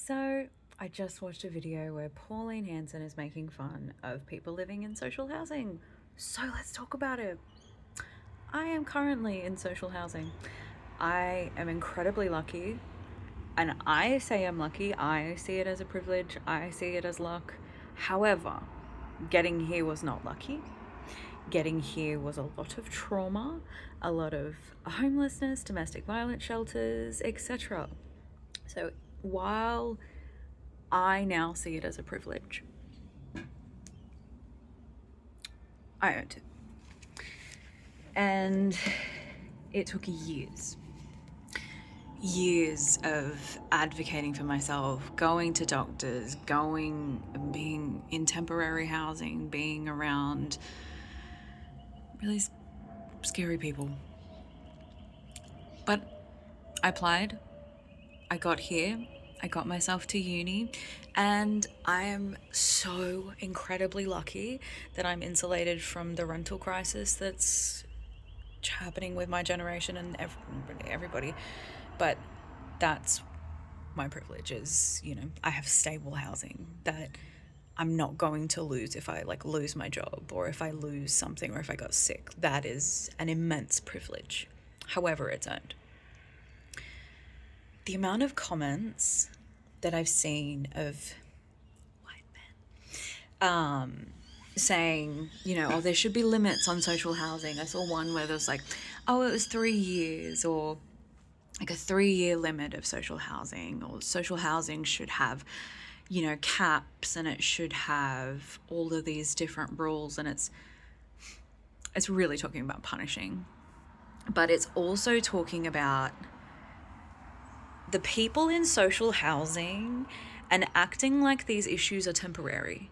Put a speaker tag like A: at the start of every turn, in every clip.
A: So, I just watched a video where Pauline Hanson is making fun of people living in social housing. So, let's talk about it. I am currently in social housing. I am incredibly lucky. And I say I'm lucky, I see it as a privilege, I see it as luck. However, getting here was not lucky. Getting here was a lot of trauma, a lot of homelessness, domestic violence shelters, etc. So, while I now see it as a privilege, I earned it. And it took years of advocating for myself, going to doctors, being in temporary housing, being around really scary people. But I applied, I got here, I got myself to uni, and I am so incredibly lucky that I'm insulated from the rental crisis that's happening with my generation and everybody. But that's my privilege is, I have stable housing that I'm not going to lose if I lose my job or if I lose something or if I got sick. That is an immense privilege. However, it's earned. The amount of comments that I've seen of white men saying, oh, there should be limits on social housing. I saw one where there was oh, it was 3 years, or like a 3-year limit of social housing, or social housing should have, caps, and it should have all of these different rules. And it's really talking about punishing, but it's also talking about the people in social housing and acting like these issues are temporary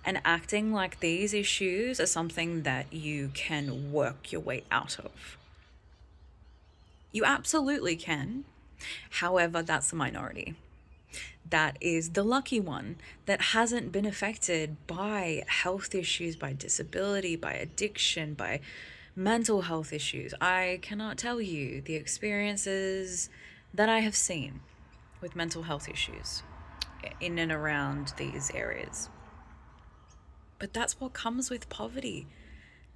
A: and acting like these issues are something that you can work your way out of. You absolutely can. However, that's the minority. That is the lucky one that hasn't been affected by health issues, by disability, by addiction, by mental health issues. I cannot tell you the experiences that I have seen with mental health issues in and around these areas. But that's what comes with poverty.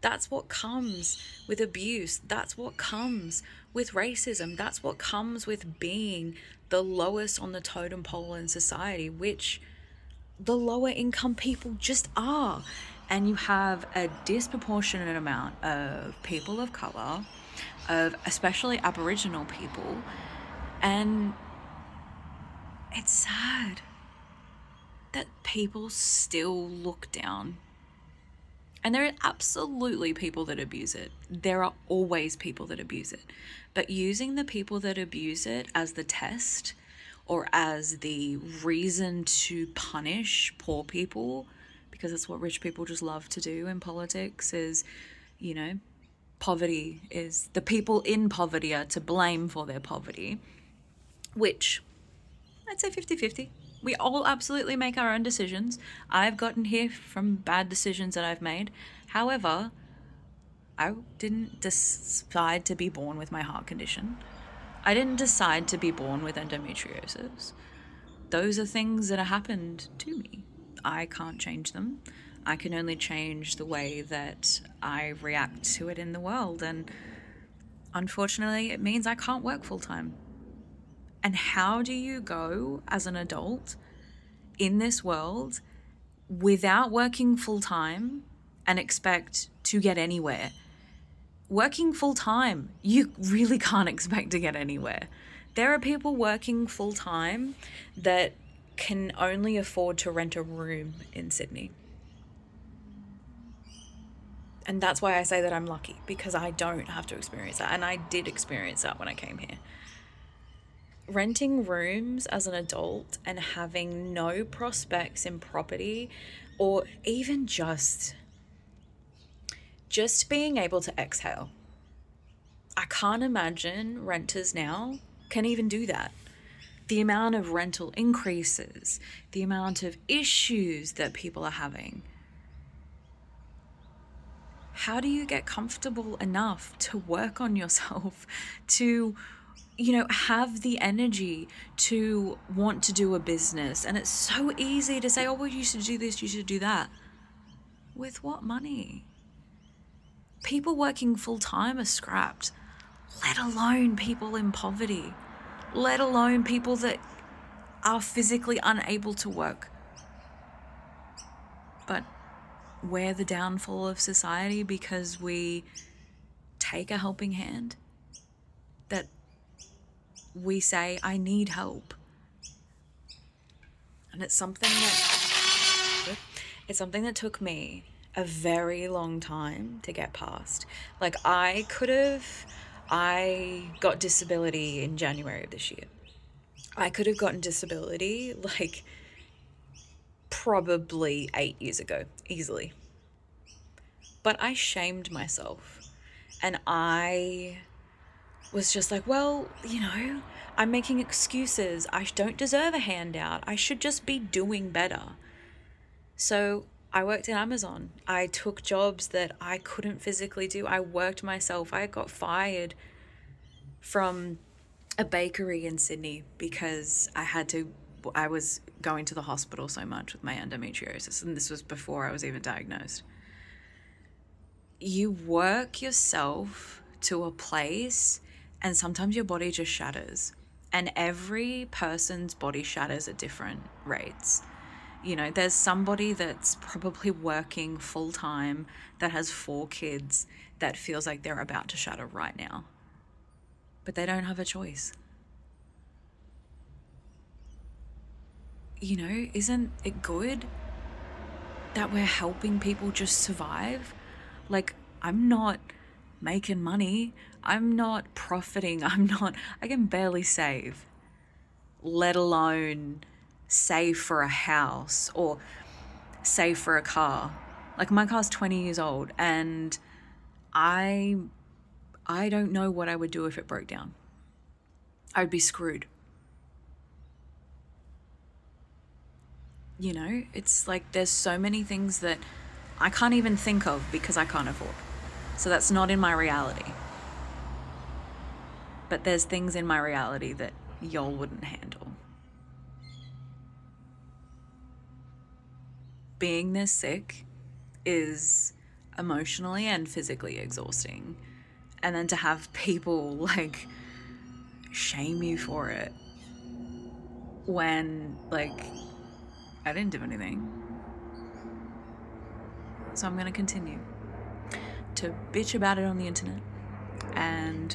A: That's what comes with abuse. That's what comes with racism. That's what comes with being the lowest on the totem pole in society, which the lower income people just are. And you have a disproportionate amount of people of color, of especially Aboriginal people, and it's sad that people still look down. And there are absolutely people that abuse it. There are always people that abuse it. But using the people that abuse it as the test or as the reason to punish poor people, because that's what rich people just love to do in politics, is, poverty is the people in poverty are to blame for their poverty, which I'd say 50-50. We all absolutely make our own decisions. I've gotten here from bad decisions that I've made. However, I didn't decide to be born with my heart condition. I didn't decide to be born with endometriosis. Those are things that have happened to me. I can't change them. I can only change the way that I react to it in the world. And unfortunately, it means I can't work full time. And how do you go as an adult in this world without working full time and expect to get anywhere? Working full time, you really can't expect to get anywhere. There are people working full time that can only afford to rent a room in Sydney. And that's why I say that I'm lucky, because I don't have to experience that. And I did experience that when I came here. Renting rooms as an adult and having no prospects in property, or even just being able to exhale. I can't imagine renters now can even do that. The amount of rental increases, the amount of issues that people are having. How do you get comfortable enough to work on yourself, to have the energy to want to do a business. And it's so easy to say, oh, well, you should do this, you should do that. With what money? People working full time are scrapped, let alone people in poverty, let alone people that are physically unable to work. But we're the downfall of society because we take a helping hand, that we say, I need help. And it's something that took me a very long time to get past. Like I got disability in January of this year. I could have gotten disability like probably 8 years ago, easily. But I shamed myself, and I was just like, well, I'm making excuses. I don't deserve a handout. I should just be doing better. So I worked in Amazon. I took jobs that I couldn't physically do. I worked myself. I got fired from a bakery in Sydney because I was going to the hospital so much with my endometriosis, and this was before I was even diagnosed. You work yourself to a place, and sometimes your body just shatters. And every person's body shatters at different rates. There's somebody that's probably working full time that has 4 kids that feels like they're about to shatter right now. But they don't have a choice. Isn't it good that we're helping people just survive? Like, I'm not making money. I'm not profiting. I can barely save, let alone save for a house or save for a car. Like, my car's 20 years old, and I don't know what I would do if it broke down. I'd be screwed. It's like there's so many things that I can't even think of because I can't afford. So that's not in my reality. But there's things in my reality that y'all wouldn't handle. Being this sick is emotionally and physically exhausting. And then to have people like shame you for it when I didn't do anything. So I'm going to continue to bitch about it on the internet, and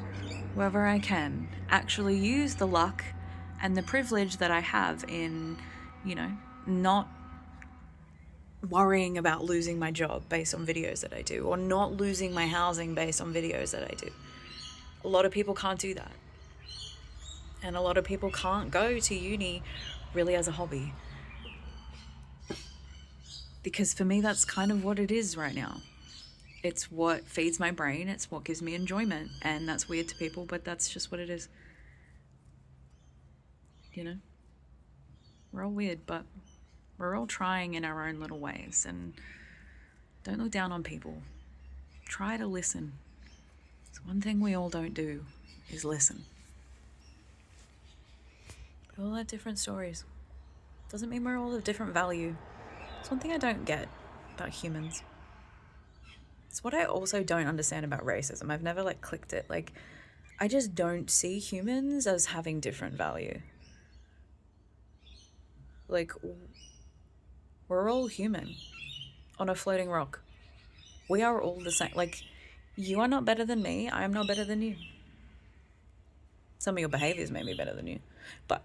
A: wherever I can actually use the luck and the privilege that I have in, not worrying about losing my job based on videos that I do, or not losing my housing based on videos that I do. A lot of people can't do that. And a lot of people can't go to uni really as a hobby. Because for me, that's kind of what it is right now. It's what feeds my brain. It's what gives me enjoyment. And that's weird to people, but that's just what it is. We're all weird, but we're all trying in our own little ways. And don't look down on people. Try to listen. It's one thing we all don't do is listen. We all have different stories. Doesn't mean we're all of different value. It's one thing I don't get about humans. It's what I also don't understand about racism. I've never clicked it. I just don't see humans as having different value. We're all human on a floating rock. We are all the same. You are not better than me. I am not better than you. Some of your behaviors may be better than you, but